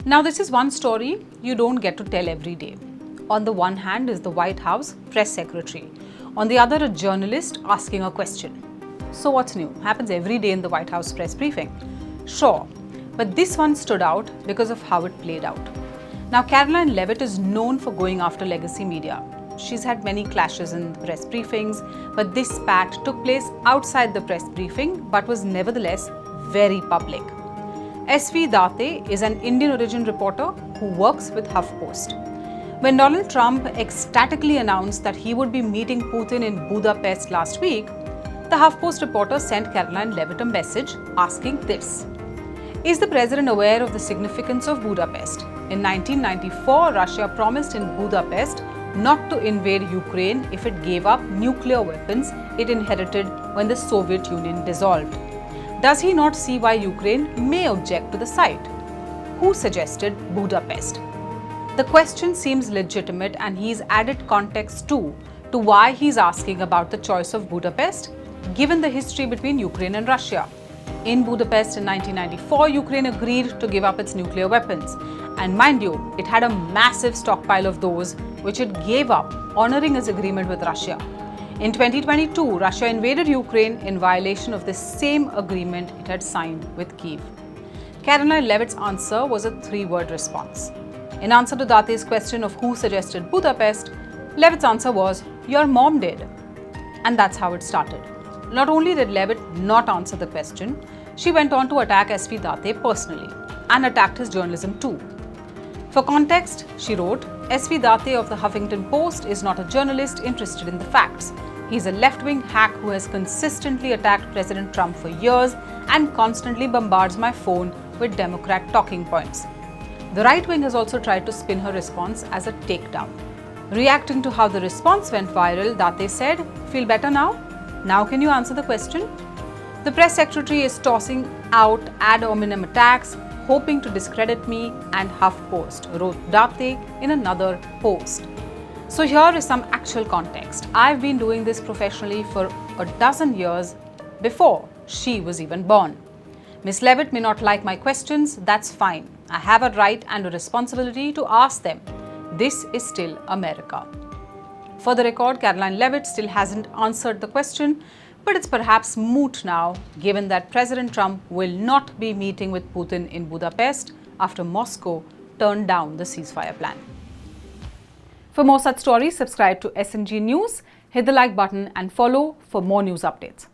Now, this is one story you don't get to tell every day. On the one hand is the White House press secretary. On the other, a journalist asking a question. So what's new? Happens every day in the White House press briefing. Sure, but this one stood out because of how it played out. Now, Karoline Leavitt is known for going after legacy media. She's had many clashes in the press briefings, but this spat took place outside the press briefing but was nevertheless very public. S.V. Date is an Indian origin reporter who works with HuffPost. When Donald Trump ecstatically announced that he would be meeting Putin in Budapest last week, the HuffPost reporter sent Karoline Leavitt a message asking this: Is the president aware of the significance of Budapest? In 1994, Russia promised in Budapest not to invade Ukraine if it gave up nuclear weapons it inherited when the Soviet Union dissolved. Does he not see why Ukraine may object to the site? Who suggested Budapest? The question seems legitimate, and he's added context too to why he's asking about the choice of Budapest, given the history between Ukraine and Russia. In Budapest in 1994, Ukraine agreed to give up its nuclear weapons. And mind you, it had a massive stockpile of those which it gave up, honoring its agreement with Russia. In 2022, Russia invaded Ukraine in violation of the same agreement it had signed with Kyiv. Karoline Leavitt's answer was a three-word response. In answer to Date's question of who suggested Budapest, Leavitt's answer was, "Your mom did." And that's how it started. Not only did Leavitt not answer the question, she went on to attack S.V. Date personally and attacked his journalism too. For context, she wrote, S.V. Date of the Huffington Post is not a journalist interested in the facts. He's a left-wing hack who has consistently attacked President Trump for years and constantly bombards my phone with Democrat talking points. The right wing has also tried to spin her response as a takedown. Reacting to how the response went viral, Date said, "Feel better now? Now can you answer the question?" The press secretary is tossing out ad hominem attacks, hoping to discredit me and HuffPost, wrote Date in another post. So here is some actual context. I've been doing this professionally for a dozen years before she was even born. Miss Leavitt may not like my questions, that's fine. I have a right and a responsibility to ask them. This is still America. For the record, Karoline Leavitt still hasn't answered the question, but it's perhaps moot now, given that President Trump will not be meeting with Putin in Budapest after Moscow turned down the ceasefire plan. For more such stories, subscribe to SNG News, hit the like button and follow for more news updates.